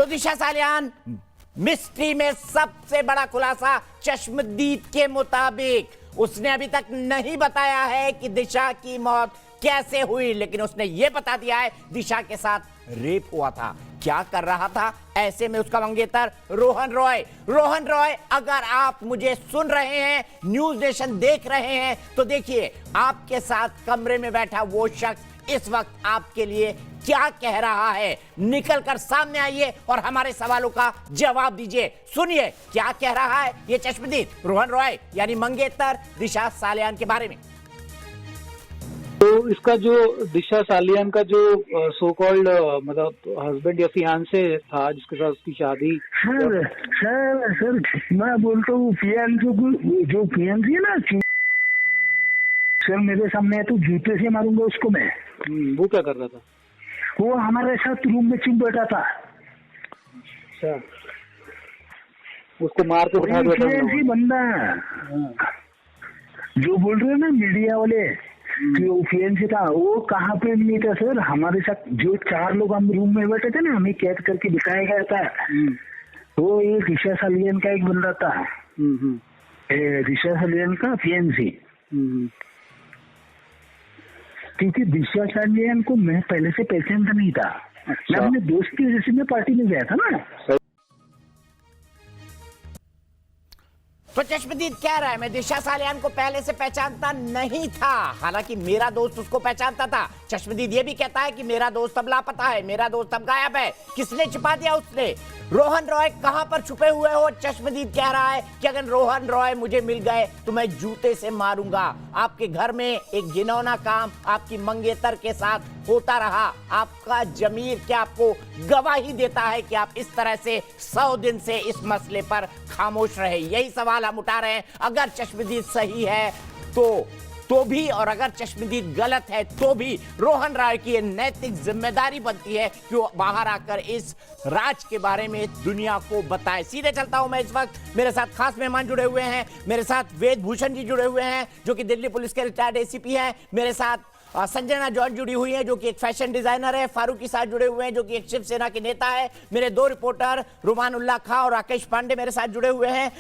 तो दिशा सालियान मिस्ट्री में सबसे बड़ा खुलासा चश्मदीद के मुताबिक उसने अभी तक नहीं बताया है कि दिशा की मौत कैसे हुई, लेकिन उसने यह बता दिया है दिशा के साथ रेप हुआ था। क्या कर रहा था ऐसे में उसका मंगेतर रोहन रॉय, अगर आप मुझे सुन रहे हैं, न्यूज नेशन देख रहे हैं, तो देखिए आपके साथ कमरे में बैठा वो शख्स इस वक्त आपके लिए क्या कह रहा है। निकल कर सामने आइए और हमारे सवालों का जवाब दीजिए। सुनिए क्या कह रहा है ये चश्मदीद रोहन रॉय यानी मंगेतर दिशा सालियान के बारे में। तो इसका जो दिशा सालियान का जो सो कॉल्ड मतलब हस्बैंड या फियांसे था जिसके साथ उसकी शादी, सर मैं बोलता हूँ फियांसे जो फियांसी है ना सर, मेरे सामने है तो जूते से मारूंगा उसको मैं। वो क्या कर रहा था? वो हमारे साथ रूम में चुप बैठा था। अच्छा, उसको मार के उठा दिया था बंदा जो बोल रहे हैं ना मीडिया वाले कि वो फियांसी था, वो कहाँ पे नहीं था सर। हमारे साथ जो 4 लोग हम रूम में बैठे थे ना, हमें कैद करके दिखाया गया था, वो ये दिशा सालियान का एक बंदा था, दिशा सालियान का फियांसी। क्योंकि दिशा सालियान को मैं पहले से पहचानता नहीं था। मैं अपने दोस्त की वजह से मैं पार्टी में गया था ना। तो चश्मदीद कह रहा है मैं दिशा सालियान को पहले से पहचानता नहीं था, हालांकि मेरा दोस्त उसको पहचानता था। चश्मदीद ये भी कहता है कि मेरा दोस्त अब लापता है, मेरा दोस्त अब गायब है। किसने छिपा दिया उसने? रोहन रॉय कहां पर छुपे हुए हो? चश्मदीद कह रहा है कि अगर रोहन रॉय मुझे मिल गए तो मैं जूते से मारूंगा। आपके घर में एक घिनौना काम आपकी मंगेतर के साथ होता रहा। आपका जमीर क्या आपको गवाही देता है कि आप इस तरह से 100 दिन से इस मसले पर खामोश रहे? यही सवाल हम उठा रहे हैं। अगर चश्मदीद सही है तो भी, और अगर चश्मदीद गलत है तो भी रोहन रॉय की नैतिक जिम्मेदारी बनती है कि वो बाहर आकर इस राज के बारे में दुनिया को बताए। सीधे चलता हूं मैं इस वक्त, मेरे साथ खास मेहमान जुड़े हुए हैं। मेरे साथ वेद भूषण जी जुड़े हुए हैं जो कि दिल्ली पुलिस के रिटायर्ड एसीपी हैं। मेरे साथ संजना जॉन जुड़ी हुई है जो कि एक फैशन डिजाइनर है। फारूकी साहब जुड़े हुए हैं जो कि एक शिवसेना के नेता है। मेरे 2 रिपोर्टर रुमान उल्लाह खां और राकेश पांडे मेरे साथ जुड़े हुए हैं।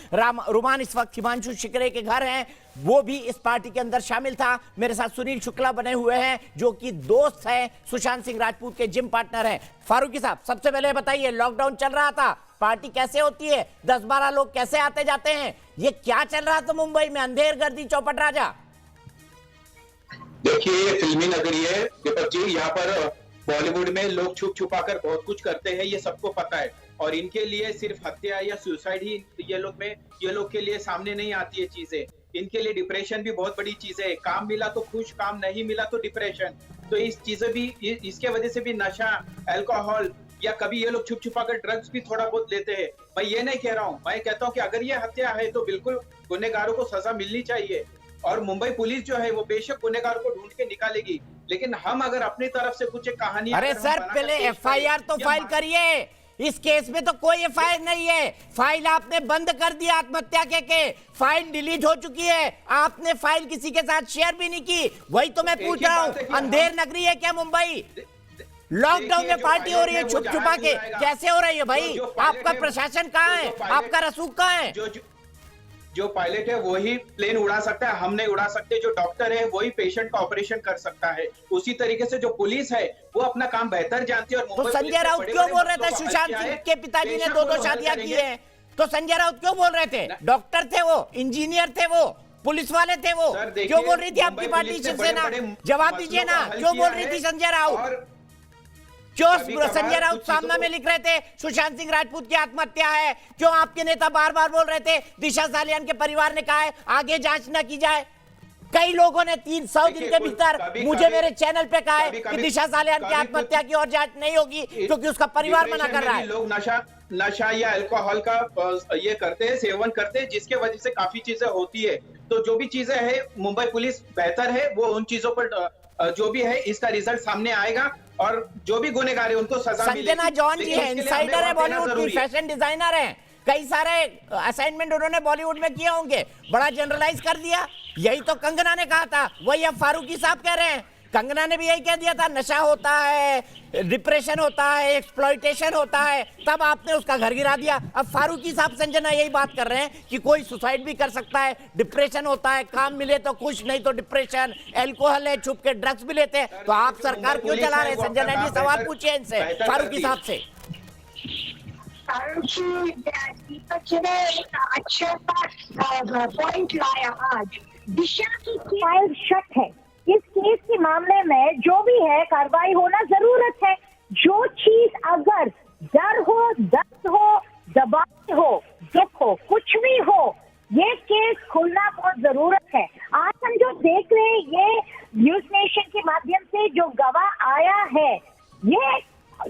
रुमान इस वक्त हिमांशु शिकरे के घर हैं, वो भी इस पार्टी के अंदर शामिल था। मेरे साथ सुनील शुक्ला बने हुए हैं जो कि दोस्त है सुशांत सिंह राजपूत के जिम पार्टनर हैं। फारूकी साहब सबसे पहले बताइए, लॉकडाउन चल रहा था, पार्टी कैसे होती है, 10-12 लोग कैसे आते जाते हैं, ये क्या चल रहा था मुंबई में? अंधेर गर्दी चौपट राजा। देखिए ये फिल्मी नगरी है दीपक जी, यहाँ पर बॉलीवुड में लोग छुप छुपा कर बहुत कुछ करते हैं, ये सबको पता है। और इनके लिए सिर्फ हत्या या सुसाइड ही ये लोग के लिए सामने नहीं आती है चीजें। इनके लिए डिप्रेशन भी बहुत बड़ी चीज है। काम मिला तो खुश, काम नहीं मिला तो डिप्रेशन। तो इस चीजें भी, इसके वजह से भी नशा, अल्कोहल या कभी ये लोग छुप छुपा कर ड्रग्स भी थोड़ा बहुत लेते हैं। मैं ये नहीं कह रहा हूँ, मैं कहता हूँ कि अगर ये हत्या है तो बिल्कुल गुनहगारों को सजा मिलनी चाहिए। और मुंबई पुलिस जो है वो बेशक गुनहगार को ढूंढ के निकालेगी, लेकिन हम अगर अपनी तरफ से कुछ कहानी, अरे सर पहले एफआईआर तो फाइल करिए। इस केस में तो कोई एफआईआर नहीं है। फाइल आपने बंद कर दिया आत्महत्या के फाइल डिलीट हो चुकी है। आपने फाइल किसी के साथ शेयर भी नहीं की। वही तो मैं पूछ रहा हूँ, अंधेर नगरी है क्या मुंबई? लॉकडाउन में पार्टी हो रही है छुप छुपा के, कैसे हो रही है भाई? आपका प्रशासन कहाँ है? आपका रसूख कहाँ है? जो पायलट है वही प्लेन उड़ा सकता है, हम नहीं उड़ा सकते। जो डॉक्टर है वही पेशेंट का ऑपरेशन कर सकता है। उसी तरीके से जो पुलिस है वो अपना काम बेहतर जानती है। और तो संजय राउत क्यों बोल रहे थे सुशांत सिंह के पिताजी ने 2 शादियां की है? तो संजय राउत क्यों बोल रहे थे? डॉक्टर थे वो, इंजीनियर थे वो, पुलिस वाले थे वो, क्यों बोल रही थी आपकी पार्टी शिवसेना? जवाब दीजिए ना, क्यों बोल रही थी संजय राउत? क्यों संजय राउत सामना में लिख रहे थे सुशांत सिंह राजपूत की आत्महत्या है? क्यों आपके नेता बार बार बोल रहे थे दिशा सालियान के परिवार ने कहा है आगे जांच न की जाए? कई लोगों ने 300 दिन के भीतर मुझे मेरे चैनल पे कहा है कि दिशा सालियान की आत्महत्या की और जांच नहीं होगी क्योंकि उसका परिवार मना कर रहा है। लोग नशा या अल्कोहल का ये करते हैं, सेवन करते हैं, जिसके वजह से काफी चीजें होती है। तो जो भी चीजें है मुंबई पुलिस बेहतर है, वो उन चीजों पर जो भी है इसका रिजल्ट सामने आएगा और जो भी गुनहगार है उनको सजा मिलेगी। संजना जॉन जी है, इनसाइडर है बॉलीवुड की, फैशन डिजाइनर है, कई सारे असाइनमेंट उन्होंने बॉलीवुड में किए होंगे। बड़ा जनरलाइज कर दिया। यही तो कंगना ने कहा था, वही अब फारूकी साहब कह रहे हैं कंगना ने भी यही कह दिया था, नशा होता है, डिप्रेशन होता है, एक्सप्लॉइटेशन होता है, तब आपने उसका घर गिरा दिया। अब फारूकी साहब संजना यही बात कर रहे हैं कि कोई सुसाइड भी कर सकता है, डिप्रेशन होता है, काम मिले तो खुश, नहीं तो डिप्रेशन, अल्कोहल है, छुप के ड्रग्स भी लेते हैं, तो आप सरकार क्यों चला रहे हैं? संजना जी सवाल पूछिए इनसे, फारूकी साहब से। दीपक जी ने एक अच्छा सा पॉइंट लाया आज। दिशा की फाइल शट है। इस केस के मामले में जो भी है कार्रवाई होना जरूरत है। जो चीज अगर डर हो, दर्द हो, दबाव हो, दुख हो, कुछ भी हो, ये केस खुलना बहुत जरूरत है। आज हम जो देख रहे हैं ये न्यूज नेशन के माध्यम से जो गवाह आया है, ये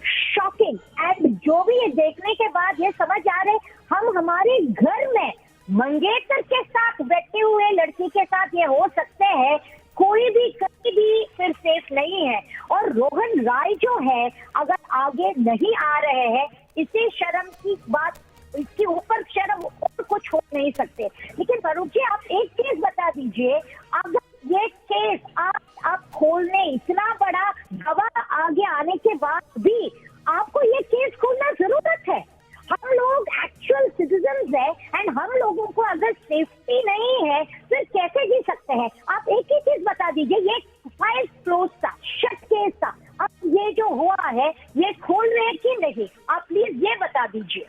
शॉकिंग। एंड जो भी ये देखने के बाद ये समझ आ रहे हम हमारे घर में मंगेतर के साथ बैठे हुए लड़की के साथ ये हो सकते हैं, कोई भी कहीं भी फिर सेफ नहीं है। और रोहन राय जो है अगर आगे नहीं आ रहे हैं, इसे शर्म की बात, इसके ऊपर शर्म और कुछ हो नहीं सकते। लेकिन फारूक जी आप एक केस बता दीजिए, अगर ये केस आप खोलने, इतना बड़ा गवाह आगे आने के बाद भी आपको ये केस खोलना जरूरत है। हम लोग एक्चुअल सिटीजन्स है एंड हम लोगों को अगर सेफ्टी नहीं है फिर कैसे जी सकते हैं? आप एक ही चीज बता दीजिए, ये फाइल क्लोज था, शट केस था, अब ये जो हुआ है ये खोल रहे हैं कि नहीं, आप प्लीज ये बता दीजिए।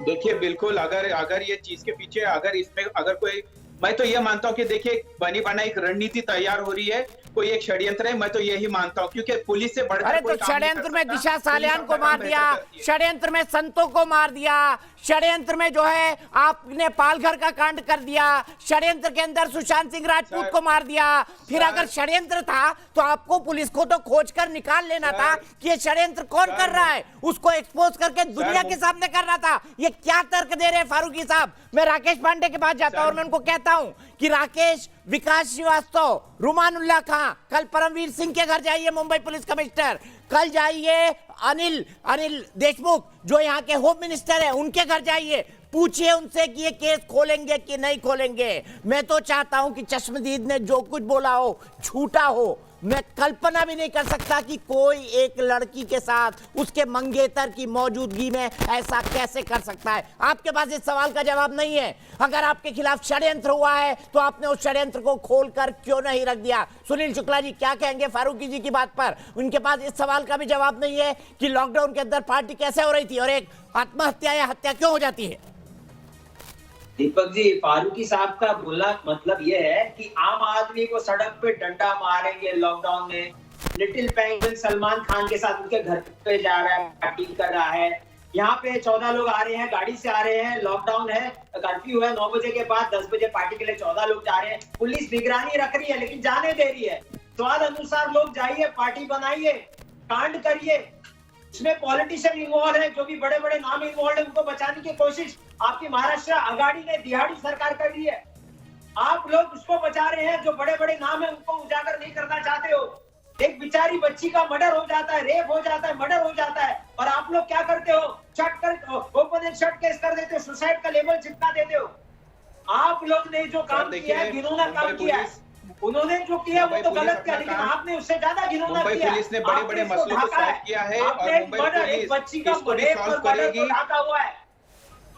देखिए बिल्कुल, अगर ये चीज के पीछे अगर इसमें अगर कोई, मैं तो ये मानता हूँ कि देखिए बनी बना एक रणनीति तैयार हो रही है, कोई एक षड्यंत्र है, मैं तो यही मानता हूँ, क्योंकि पुलिस से बढ़कर अरे कोई तो काम नहीं षड्यंत्र कर में सकता। दिशा सालियान पुलिस को अपना मार काम दिया, बेहतर करती है। षड्यंत्र में संतों को मार दिया, षड्यंत्र में जो है आपने पालघर का कांड कर दिया, षड्यंत्र के अंदर सुशांत सिंह राजपूत को मार दिया। फिर अगर षड्यंत्र था तो आपको पुलिस को तो खोज कर निकाल लेना था कि ये षड्यंत्र कौन कर रहा है, उसको एक्सपोज करके दुनिया के सामने कर रहा था। ये क्या तर्क दे रहे हैं फारूकी साहब? मैं राकेश पांडे के पास जाता हूं और मैं उनको कहता हूं कि राकेश, विकास श्रीवास्तव, रुमानुल्लाह खां, कल परमवीर सिंह के घर जाइए, मुंबई पुलिस कमिश्नर, कल जाइए अनिल देशमुख जो यहाँ के होम मिनिस्टर है, उनके घर जाइए, पूछिए उनसे कि ये केस खोलेंगे कि नहीं खोलेंगे। मैं तो चाहता हूं कि चश्मदीद ने जो कुछ बोला हो झूठा हो। मैं कल्पना भी नहीं कर सकता कि कोई एक लड़की के साथ उसके मंगेतर की मौजूदगी में ऐसा कैसे कर सकता है। आपके पास इस सवाल का जवाब नहीं है। अगर आपके खिलाफ षड्यंत्र हुआ है तो आपने उस षड्यंत्र को खोलकर क्यों नहीं रख दिया? सुनील शुक्ला जी क्या कहेंगे फारूकी जी की बात पर? उनके पास इस सवाल का भी जवाब नहीं है कि लॉकडाउन के अंदर पार्टी कैसे हो रही थी और एक आत्महत्या या हत्या क्यों हो जाती है। दीपक जी, फारूकी साहब का बोलना मतलब ये है कि आम आदमी को सड़क पे डंडा मारेंगे लॉकडाउन में। लिटिल पेंगुइन सलमान खान के साथ उनके घर पे जा रहा है, पार्टी कर रहा है। यहाँ पे 14 लोग आ रहे हैं, गाड़ी से आ रहे हैं, लॉकडाउन है, कर्फ्यू है, 9 बजे के बाद 10 बजे पार्टी के लिए 14 लोग जा रहे हैं। पुलिस निगरानी रख रही है लेकिन जाने दे रही है। स्वाद अनुसार लोग जाइए, पार्टी बनाइए, कांड करिए। इसमें पॉलिटिशियन इन्वॉल्व है, जो भी बड़े बड़े नाम इन्वॉल्व है, उनको बचाने की कोशिश आपकी महाराष्ट्र आघाड़ी ने दिहाड़ी सरकार कर रही है। आप लोग उसको बचा रहे हैं जो बड़े बड़े नाम है, उनको उजागर नहीं करना चाहते हो। एक बेचारी बच्ची का मर्डर हो जाता है, रेप हो जाता है, मर्डर हो जाता है, और आप लोग क्या करते हो? शट कर ओपन एंड शट केस कर देते हो, सुसाइड का लेबल चिपका देते हो। आप लोग ने जो काम किया है, घिनौना काम किया है। उन्होंने जो किया वो तो गलत किया, लेकिन आपने उससे ज्यादा घिनौना किया। मुंबई पुलिस ने बड़े-बड़े मसलों को सॉल्व किया है और मुंबई पुलिस बच्ची का इसको भी सॉल्व करेगी। ढाका हुआ है।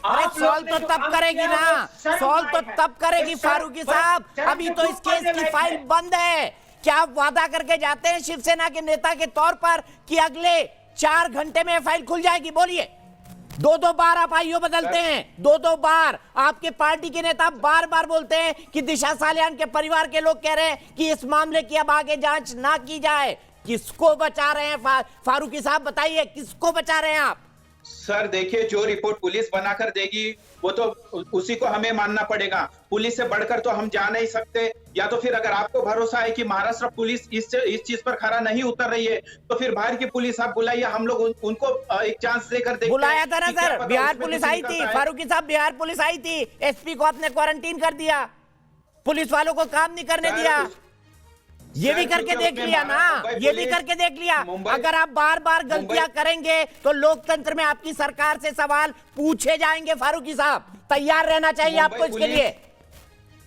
अरे सॉल्व तो तब करेगी ना, सॉल्व तो तब करेगी फारूकी साहब। अभी तो इस केस की फाइल बंद है। क्या आप वादा करके जाते हैं शिवसेना के नेता के तौर पर कि अगले 4 घंटे में फाइल खुल जाएगी? बोलिए। 2-2 बार आप आईओ बदलते हैं, 2-2 बार आपके पार्टी के नेता बार बार बोलते हैं कि दिशा सालियान के परिवार के लोग कह रहे हैं कि इस मामले की अब आगे जांच ना की जाए। किसको बचा रहे हैं फारूकी साहब? बताइए किसको बचा रहे हैं आप? सर देखिए, जो रिपोर्ट पुलिस बनाकर देगी वो तो उसी को हमें मानना पड़ेगा। पुलिस से बढ़कर तो हम जा नहीं सकते। या तो फिर अगर आपको भरोसा है कि महाराष्ट्र पुलिस इस चीज पर खरा नहीं उतर रही है तो फिर बाहर की पुलिस आप बुलाइए, हम लोग उनको एक चांस देकर देखते हैं। बुलाया था ना सर, बिहार पुलिस आई थी फारूकी साहब, बिहार पुलिस आई थी, एसपी को आपने क्वारंटीन कर दिया, पुलिस वालों को काम नहीं करने दिया। ये भी करके देख लिया ना, ये भी करके देख लिया। अगर आप बार बार गलतियां करेंगे तो लोकतंत्र में आपकी सरकार से सवाल पूछे जाएंगे फारूकी साहब। तैयार रहना चाहिए आपको इसके लिए।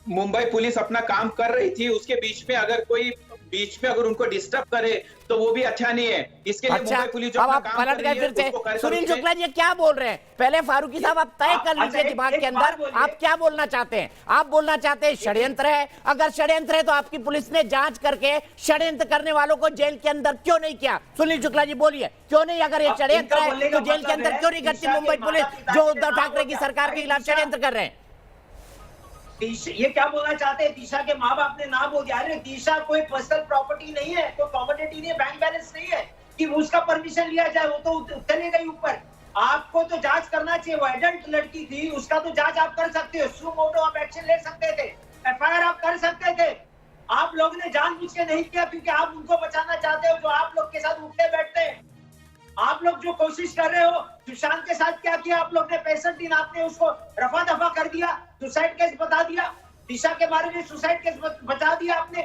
मुंबई पुलिस अपना काम कर रही थी, उसके बीच में अगर कोई बीच में अगर उनको डिस्टर्ब करे तो वो भी अच्छा नहीं है। इसके लिए अच्छा, मुंबई पुलिस जो अब अपना आप काम पलट कर गए रही है, फिर उसको कर से। कर सुनील उसमें- शुक्ला जी क्या बोल रहे हैं? पहले फारूकी साहब आप तय कर लीजिए दिमाग के अंदर आप क्या बोलना चाहते हैं। आप बोलना चाहते हैं षड्यंत्र है? अगर षड्यंत्र है तो आपकी पुलिस ने जांच करके षड्यंत्र करने वालों को जेल के अंदर क्यों नहीं किया? सुनील शुक्ला जी बोलिए, क्यों नहीं? अगर ये षड्यंत्र है तो जेल के अंदर क्यों नहीं करती मुंबई पुलिस जो उद्धव ठाकरे की सरकार के खिलाफ षड्यंत्र कर रहे हैं? ये क्या बोलना चाहते हैं? दिशा के माँ बाप ने ना बोल दिया। अरे दिशा कोई पर्सनल प्रॉपर्टी नहीं है, कोई कमोडिटी नहीं है, बैंक बैलेंस नहीं है कि उसका परमिशन लिया जाए। वो तो उतरने गई ऊपर। आपको तो जांच करना चाहिए। वो एडल्ट लड़की थी, उसका तो जांच आप कर सकते हो। सू मोटो आप एक्शन ले सकते थे, एफआईआर आप कर सकते थे। आप लोग ने जानबूझ के नहीं किया क्योंकि आप उनको बचाना चाहते हो जो आप लोग के साथ उठते बैठते हैं। आप लोग जो कोशिश कर रहे हो, सुशांत के साथ क्या किया आप लोग ने? 65 दिन आपने उसको रफा दफा कर दिया, सुसाइड केस बता दिया। दिशा के बारे में सुसाइड केस बता दिया आपने।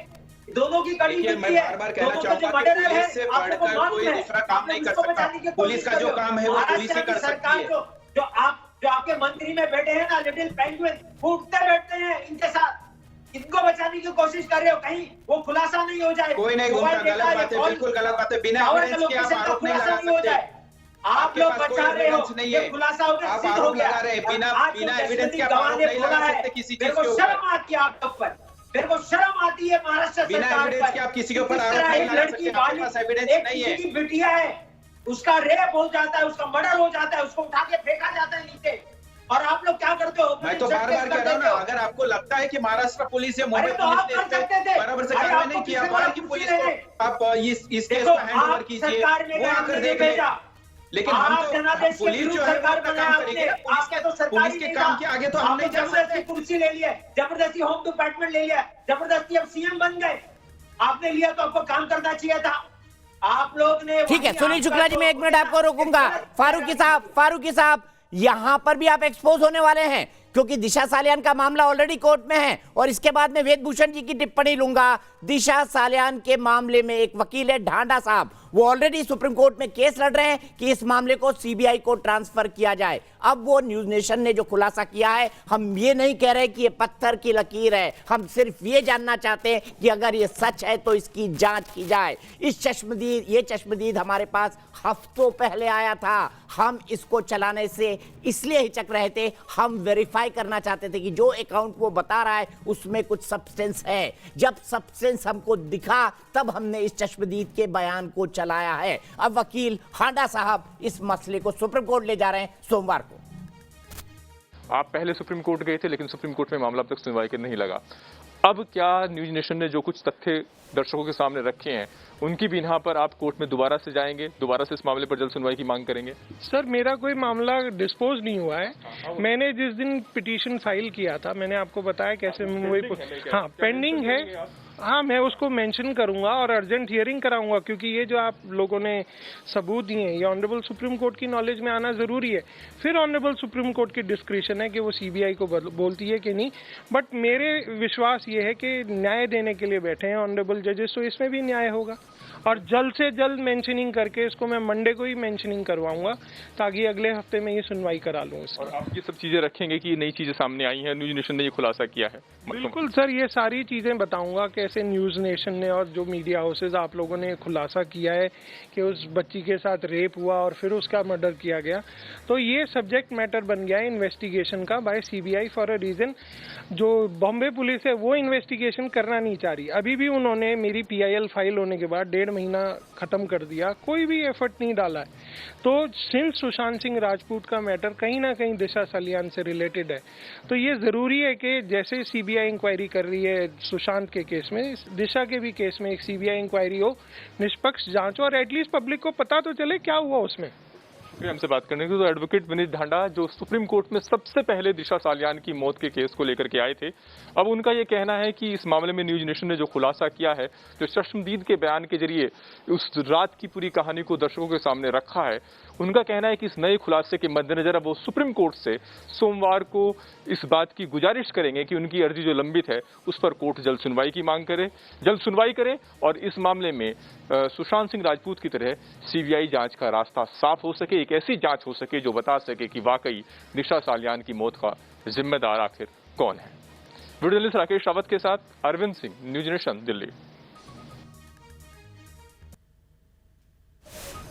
दोनों की कड़ी मैं बार-बार कहना चाहूंगा कि पुलिस से बढ़कर कोई दूसरा काम नहीं कर सकता। पुलिस का जो काम है वो पुलिस ही कर सकती है। जो आपके मंत्री में बैठे हैं ना, लिटिल पेंगुइन, वो उठते बैठते हैं इनके साथ, इनको बचाने की कोशिश कर रहे हो। कहीं वो खुलासा नहीं हो जाए। कोई नहीं घूमता, गलत बात है, बिल्कुल गलत बात है। बिना एविडेंस के आप आरोप नहीं लगा सकते। आप लोग बचा रहे हो, नहीं ये है, खुलासा हो गया, आप सिद्ध हो आरोप गया। लगा रहे हैं। बिना एविडेंस के आप गवाह आरोप ने नहीं बोला लगा है। सकते किसी मेरे चीज के को ऊपर। शर्म आती है आपके ऊपर, मेरे को शर्म आती है महाराष्ट्र बिना सरकार एविडेंस के आप किसी के ऊपर आरोप नहीं लगा सकते। आपके पास एविडेंस नहीं है। किसी की बिटिया है, उसका रेप हो जाता है, उसका मर्डर हो जाता है, उसको उठा के फेंका जाता है नीचे, और आप लोग क्या करते हो? मैं तो बार बार कह रहा हूँ ना, अगर आपको लगता है कि महाराष्ट्र पुलिस या मुंबई अरे तो आप पुलिस कर सकते थे। बराबर से अरे कार्रवाई आपको नहीं किया, किसी बाहर ने की कुछ पुलिस नहीं को आप इस केस देखो, को हैंड ओवर आप कीजिए, सरकार ने वो आकर हमने देख ले। भेजा। लेकिन आप हम तो जनादेश के पुलिस विरुद्ध जो है वो सरकार अपना बनाया काम करेगी। आपने। पुलिस आपका तो के सरकारी पुलिस के नहीं काम था। के आगे तो हम नहीं जा जबरदस्ती सकते। कुर्सी ले लिया, जबरदस्ती होम डिपार्टमेंट ले लिया, जबरदस्ती अब सीएम बन गए। आपने लिया तो आपको काम करना चाहिए था। आप लोग ने ठीक है सुनील शुक्ला जी, मैं एक मिनट आपको रोकूंगा। फारूकी साहब यहां पर भी आप एक्सपोज होने वाले हैं क्योंकि दिशा सालियान का मामला ऑलरेडी कोर्ट में है और इसके बाद में वेदभूषण जी की टिप्पणी लूंगा। दिशा सालियान के मामले में एक वकील है ढांडा साहब, वो ऑलरेडी सुप्रीम कोर्ट में केस लड़ रहे हैं कि इस मामले को सीबीआई को ट्रांसफर किया जाए। अब वो न्यूज नेशन ने जो खुलासा किया है, हम ये नहीं कह रहे कि ये पत्थर की लकीर है, हम सिर्फ ये जानना चाहते हैं कि अगर ये सच है तो इसकी जांच की जाए। ये चश्मदीद हमारे पास हफ्तों पहले आया था, हम इसको चलाने से इसलिए हिचक रहे थे, हम वेरीफाई करना चाहते थे कि जो अकाउंट वो बता रहा है उसमें कुछ सब्सटेंस है। जब सब्सटेंस हमको दिखा तब हमने इस चश्मदीद के बयान को चलाया है। अब वकील हांडा साहब इस मसले को सुप्रीम कोर्ट ले जा रहे हैं सोमवार को। आप पहले सुप्रीम कोर्ट गए थे लेकिन सुप्रीम कोर्ट में मामला अब तक सुनवाई के नहीं लगा। अब क्या न्यूज नेशन ने जो कुछ तथ्य दर्शकों के सामने रखे हैं उनकी बिना पर आप कोर्ट में दोबारा से जाएंगे, दोबारा से इस मामले पर जल्द सुनवाई की मांग करेंगे? सर मेरा कोई मामला डिस्पोज नहीं हुआ है। मैंने जिस दिन पिटीशन फाइल किया था, मैंने आपको बताया कैसे मुंबई, हाँ पेंडिंग है, हाँ मैं उसको मेंशन करूंगा और अर्जेंट हियरिंग कराऊंगा क्योंकि ये जो आप लोगों ने सबूत दिए हैं ये ऑनरेबल सुप्रीम कोर्ट की नॉलेज में आना जरूरी है। फिर ऑनरेबल सुप्रीम कोर्ट की डिस्क्रिप्शन है कि वो सीबीआई को बोलती है कि नहीं, बट मेरे विश्वास ये है कि न्याय देने के लिए बैठे हैं ऑनरेबल जजेस, तो इसमें भी न्याय होगा और जल्द से जल्द मेंशनिंग करके इसको मैं मंडे को ही मेंशनिंग करवाऊंगा ताकि अगले हफ्ते में ये सुनवाई करा लूँ। और आप ये सब चीजें रखेंगे कि नई चीजें सामने आई हैं, न्यूज नेशन ने ये खुलासा किया है? बिल्कुल सर, ये सारी चीजें बताऊंगा कैसे न्यूज नेशन ने और जो मीडिया हाउसेज आप लोगों ने खुलासा किया है कि उस बच्ची के साथ रेप हुआ और फिर उसका मर्डर किया गया। तो ये सब्जेक्ट मैटर बन गया है इन्वेस्टिगेशन का by CBI for a reason. जो बॉम्बे पुलिस है वो इन्वेस्टिगेशन करना नहीं चाह रही। अभी भी उन्होंने मेरी PIL फाइल होने के बाद 1.5 महीना खत्म कर दिया, कोई भी एफर्ट नहीं डाला है। तो सिंस सुशांत सिंह राजपूत का मैटर कहीं ना कहीं दिशा सालियान से रिलेटेड है, तो ये जरूरी है कि जैसे सीबीआई इंक्वायरी कर रही है सुशांत के केस में, दिशा के भी केस में एक सीबीआई इंक्वायरी हो, निष्पक्ष जांच हो और एटलीस्ट पब्लिक को पता तो चले क्या हुआ उसमें। हमसे बात करने के तो एडवोकेट विनीत ढांडा जो सुप्रीम कोर्ट में सबसे पहले दिशा सालियान की मौत के केस को लेकर के आए थे, अब उनका ये कहना है कि इस मामले में न्यूज नेशन ने जो खुलासा किया है, जो चश्मदीद के बयान के जरिए उस रात की पूरी कहानी को दर्शकों के सामने रखा है, उनका कहना है कि इस नए खुलासे के मद्देनजर अब वो सुप्रीम कोर्ट से सोमवार को इस बात की गुजारिश करेंगे कि उनकी अर्जी जो लंबित है उस पर कोर्ट जल्द सुनवाई की मांग करे, जल्द सुनवाई करे और इस मामले में सुशांत सिंह राजपूत की तरह सीबीआई जांच का रास्ता साफ हो सके, एक ऐसी जांच हो सके जो बता सके कि वाकई दिशा सालियान की मौत का जिम्मेदार आखिर कौन है। वीडियो जर्नलिस्ट राकेश रावत के साथ अरविंद सिंह, न्यूज नेशन, दिल्ली।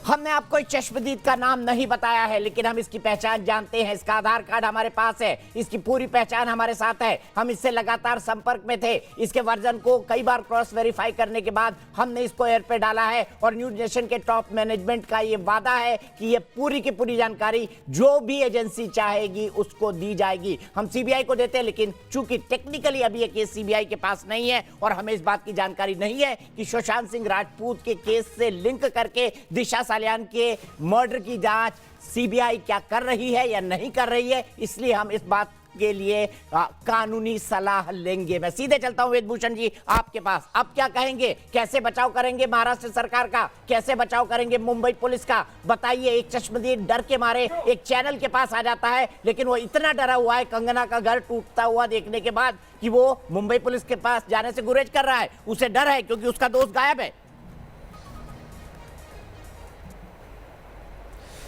हमने आपको इस चश्मदीद का नाम नहीं बताया है, लेकिन हम इसकी पहचान जानते हैं। इसका आधार कार्ड हमारे पास है, इसकी पूरी पहचान हमारे साथ है। हम इससे लगातार संपर्क में थे। इसके वर्जन को कई बार क्रॉस वेरीफाई करने के बाद हमने इसको एयर पे डाला है और न्यूज नेशन के टॉप मैनेजमेंट का ये वादा है कि ये पूरी की पूरी जानकारी जो भी एजेंसी चाहेगी उसको दी जाएगी। हम सीबीआई को देते हैं, लेकिन चूंकि टेक्निकली अभी ये केस सीबीआई के पास नहीं है और हमें इस बात की जानकारी नहीं है कि सुशांत सिंह राजपूत के केस से लिंक करके दिशा सालियान के मर्डर की जांच सीबीआई क्या कर रही है या नहीं कर रही है, इसलिए हम इस बात के लिए कानूनी सलाह लेंगे। मैं सीधे चलता हूं वेदभूषण जी आपके पास। अब क्या कहेंगे, कैसे बचाव करेंगे महाराष्ट्र सरकार का, कैसे बचाव करेंगे मुंबई पुलिस का? बताइए। एक चश्मदीद डर के मारे एक चैनल के पास आ जाता है, लेकिन वो इतना डरा हुआ है कंगना का घर टूटता हुआ देखने के बाद कि वो मुंबई पुलिस के पास जाने से गुरेज कर रहा है। उसे डर है क्योंकि उसका दोस्त गायब है।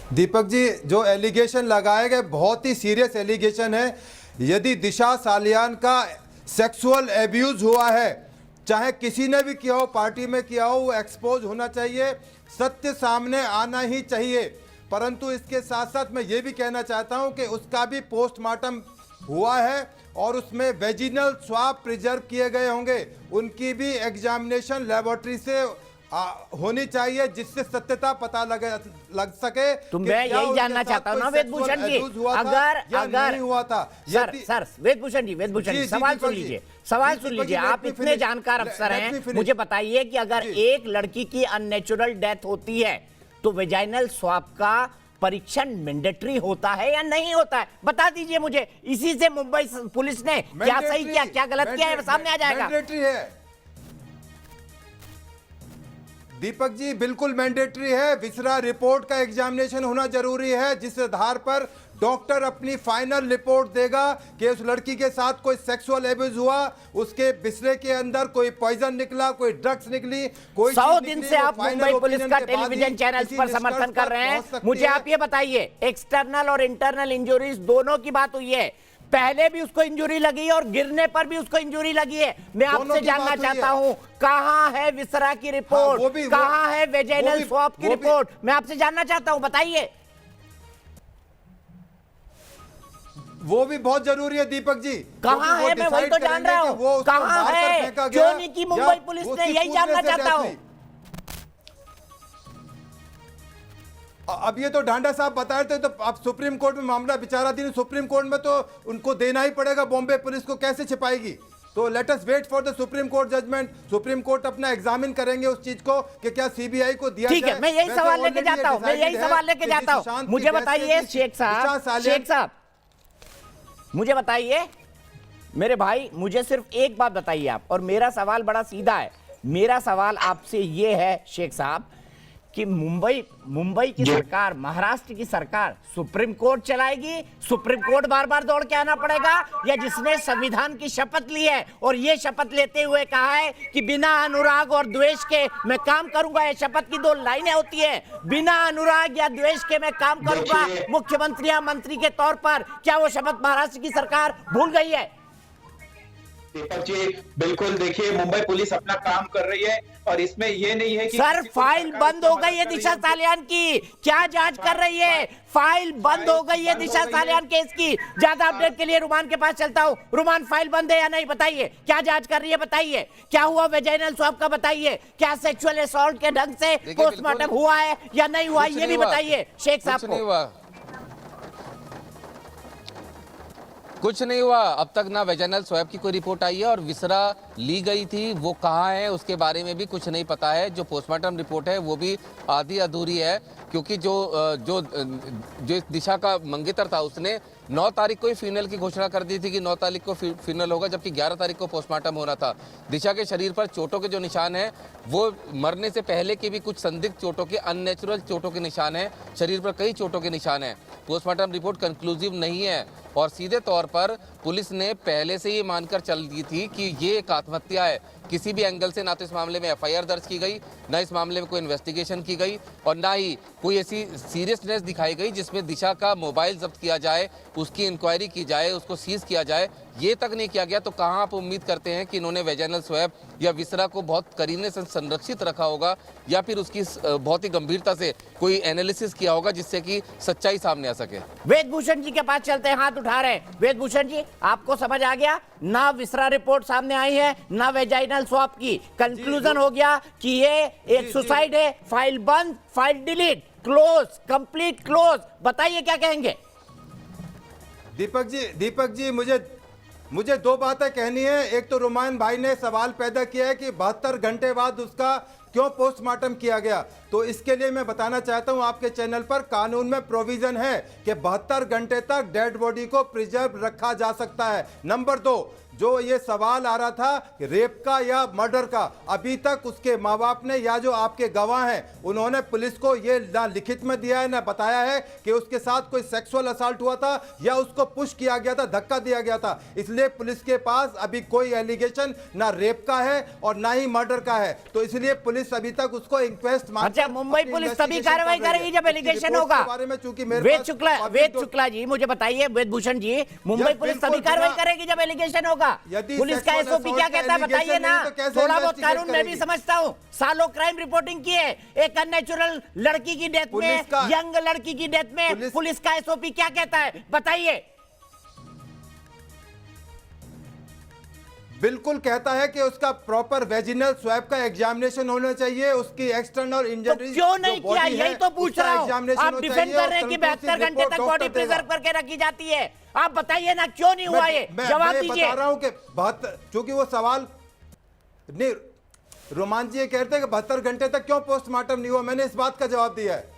दीपक जी, जो एलिगेशन लगाए गए बहुत ही सीरियस एलिगेशन है। यदि दिशा सालियान का सेक्सुअल एब्यूज हुआ है, चाहे किसी ने भी किया हो, पार्टी में किया हो, वो एक्सपोज होना चाहिए, सत्य सामने आना ही चाहिए। परंतु इसके साथ साथ मैं ये भी कहना चाहता हूं कि उसका भी पोस्टमार्टम हुआ है और उसमें वेजिनल स्वाब प्रिजर्व किए गए होंगे। उनकी भी एग्जामिनेशन लेबोरेटरी से होनी चाहिए, जिससे सत्यता पता लग सके। तो मैं यही जानना चाहता हूँ ना वेदभूषण जी, अगर नहीं हुआ था। सर वेदभूषण जी सवाल सुन लीजिए, आप इतने जानकार अफसर हैं, मुझे बताइए कि अगर एक लड़की की अननेचुरल डेथ होती है तो वेजाइनल स्वाब का परीक्षण मैंडेटरी होता है या नहीं होता है? बता दीजिए मुझे। इसी से मुंबई पुलिस ने क्या सही किया, क्या गलत किया है, सामने आ जाएगा। मैंडेटरी है दीपक जी, बिल्कुल मैंडेटरी है। विसरा रिपोर्ट का एग्जामिनेशन होना जरूरी है, जिस आधार पर डॉक्टर अपनी फाइनल रिपोर्ट देगा कि उस लड़की के साथ कोई सेक्सुअल एब्यूज हुआ, उसके बिस्तर के अंदर कोई पॉइजन निकला, कोई ड्रग्स निकली, कोई 100 दिन से आप मुंबई पुलिस का टेलीविजन चैनल्स पर समर्थन कर रहे हैं। मुझे आप ये बताइए, एक्सटर्नल और इंटरनल इंजरीज दोनों की बात हुई है। पहले भी उसको इंजरी लगी और गिरने पर भी उसको इंजरी लगी है। मैं आपसे जानना चाहता हूं, कहां है विसरा की रिपोर्ट, कहां है वेजाइनल स्वैब की रिपोर्ट? मैं आपसे जानना चाहता हूं, बताइए। वो भी बहुत जरूरी है दीपक जी। कहां है? मैं वही तो जान रहा हूं, कहां है? क्यों नहीं की मुंबई पुलिस ने? यही जानना चाहता हूं। अब ये तो ढांडा साहब बता रहे थे, तो अब सुप्रीम कोर्ट में मामला विचाराधीन, सुप्रीम कोर्ट में तो उनको देना ही पड़ेगा। बॉम्बे पुलिस को कैसे छिपाएगी? तो let us wait for the supreme court judgment. Supreme court अपना एग्जामिन करेंगे उस चीज को कि क्या सीबीआई को दिया जाए। ठीक है, मैं यही सवाल लेके जाता हूं, मुझे बताइए शेख साहब, मुझे बताइए मेरे भाई, मुझे सिर्फ एक बात बताइए आप, और मेरा सवाल बड़ा सीधा है। मेरा सवाल आपसे ये है शेख साहब कि मुंबई की सरकार, महाराष्ट्र की सरकार सुप्रीम कोर्ट चलाएगी? सुप्रीम कोर्ट बार बार दौड़ के आना पड़ेगा? या जिसने संविधान की शपथ ली है और ये शपथ लेते हुए कहा है कि बिना अनुराग और द्वेष के मैं काम करूंगा, ये शपथ की 2 लाइनें होती है, बिना अनुराग या द्वेष के मैं काम करूंगा मुख्यमंत्री या मंत्री के तौर पर, क्या वो शपथ महाराष्ट्र की सरकार भूल गई है? दीपक जी बिल्कुल, देखिए मुंबई पुलिस अपना काम कर रही है और इसमें ये नहीं है कि सर फाइल बंद हो गई है दिशा सालियान की, क्या जांच कर रही है? फाइल बंद हो गई है दिशा सालियान केस की। ज्यादा अपडेट के लिए रुमान के पास चलता हूं। रुमान, फाइल बंद है या नहीं बताइए? क्या जांच कर रही है बताइए? क्या हुआ वेजाइनल स्वैब का बताइए? क्या सेक्सुअल असॉल्ट के ढंग से पोस्टमार्टम हुआ है या नहीं हुआ, ये भी बताइए शेख साहब को। कुछ नहीं हुआ अब तक, ना वेजाइनल स्वैब की कोई रिपोर्ट आई है, और विसरा ली गई थी वो कहाँ है उसके बारे में भी कुछ नहीं पता है। जो पोस्टमार्टम रिपोर्ट है वो भी आधी अधूरी है, क्योंकि जो दिशा का मंगेतर था उसने 9 तारीख को ही फ्यूनरल की घोषणा कर दी थी कि 9 तारीख को फ्यूनरल होगा, जबकि 11 तारीख को पोस्टमार्टम होना था। दिशा के शरीर पर चोटों के जो निशान हैं वो मरने से पहले के भी कुछ संदिग्ध चोटों के, अननेचुरल चोटों के निशान हैं। शरीर पर कई चोटों के निशान हैं। पोस्टमार्टम रिपोर्ट कंक्लूसिव नहीं है और सीधे तौर पर पुलिस ने पहले से ये मानकर चल दी थी कि ये एक आत्महत्या है। किसी भी एंगल से ना तो इस मामले में एफआईआर दर्ज की गई, ना इस मामले में कोई इन्वेस्टिगेशन की गई और ना ही कोई ऐसी सीरियसनेस दिखाई गई जिसमें दिशा का मोबाइल जब्त किया जाए, उसकी इंक्वायरी की जाए, उसको सीज किया जाए, ये तक नहीं किया गया। तो कहाँ आप उम्मीद करते हैं कि इन्होंने वेजाइनल स्वैब या विसरा को बहुत करीने से संरक्षित रखा होगा या फिर उसकी बहुत ही गंभीरता से कोई एनालिसिस किया होगा जिससे कि सच्चाई सामने आ सके? वेदभूषण जी के पास चलते हैं, हाथ उठा रहे हैं। वेदभूषण जी, आपको समझ आ गया? ना विसरा रिपोर्ट सामने आई है, ना वेजाइनल स्वैब की, कंक्लूजन हो गया कि ये एक सुसाइड है। फाइल बंद, file delete, close, complete close. बताइए क्या कहेंगे? दीपक जी मुझे दो बातें कहनी है। एक तो रुमायन भाई ने सवाल पैदा किया है कि 72 घंटे बाद उसका क्यों पोस्टमार्टम किया गया, तो इसके लिए मैं बताना चाहता हूं आपके चैनल पर कानून में प्रोविजन है कि 72 घंटे तक डेड बॉडी को प्रिजर्व रखा जा सकता है। नंबर 2, जो ये सवाल आ रहा था रेप का या मर्डर का, अभी तक उसके माँ बाप ने या जो आपके गवाह हैं उन्होंने पुलिस को ये ना लिखित में दिया है ना बताया है कि उसके साथ कोई सेक्सुअल असल्ट हुआ था या उसको पुश किया गया था, धक्का दिया गया था। इसलिए पुलिस के पास अभी कोई एलिगेशन ना रेप का है और ना ही मर्डर का है, तो इसलिए पुलिस अभी तक उसको इंक्वेस्ट। अच्छा, मुंबई पुलिस तभी कार्रवाई करेगी जब एलिगेशन होगा। बारे में चूंकि वेद शुक्ला जी मुझे बताइए, वेदभूषण जी, मुंबई पुलिस तभी कार्रवाई करेगी जब एलिगेशन होगा। पुलिस का एसओपी क्या कहता है बताइए ना? थोड़ा बहुत कानून मैं भी समझता हूँ। सालों क्राइम रिपोर्टिंग की है, एक अननेचुरल लड़की की डेथ में, यंग लड़की की डेथ में पुलिस का एसओपी क्या कहता है बताइए? बिल्कुल कहता है कि उसका प्रॉपर वेजिनल स्वैब का एग्जामिनेशन होना चाहिए, उसकी एक्सटर्नल इंजरी तो क्यों नहीं किया? यही तो पूछ रहा हूं। आप डिफेंड कर रहे हैं कि 72 घंटे तक बॉडी प्रिजर्व करके रखी जाती है। आप बताइए ना क्यों नहीं हुआ ये? जवाब दीजिए। बता रहा हूं कि चूंकि वो सवाल नहीं, रोमान जी ये कहते हैं कि 72 घंटे तक क्यों पोस्टमार्टम नहीं हुआ, मैंने इस बात का जवाब दिया है।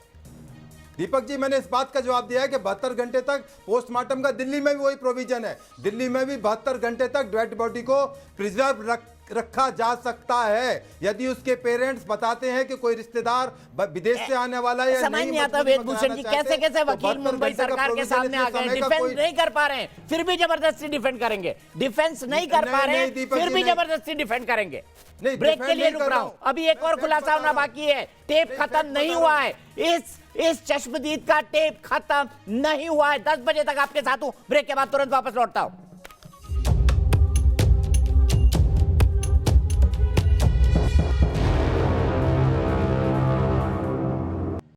दीपक जी, मैंने इस बात का जवाब दिया है कि 72 घंटे तक पोस्टमार्टम का दिल्ली में भी वही प्रोविजन है। दिल्ली में भी 72 घंटे तक डेड बॉडी को प्रिजर्व रखा जा सकता है यदि उसके पेरेंट्स बताते हैं कि कोई रिश्तेदार विदेश से आने वाला है या समझ नहीं आता वेदभूषण जी, कैसे वकील मुंबई सरकार के सामने आ गए, डिफेंस नहीं कर पा रहे हैं फिर भी जबरदस्ती डिफेंड करेंगे, डिफेंस नहीं कर पा रहे हैं फिर भी जबरदस्ती डिफेंड करेंगे। ब्रेक के लिए रुक रहा हूं, अभी एक और खुलासा होना बाकी है। टेप खत्म नहीं हुआ है, इस चश्मदीद का टेप खत्म नहीं हुआ है। 10 बजे तक आपके साथ हूं, ब्रेक के बाद तुरंत वापस लौटता हूं।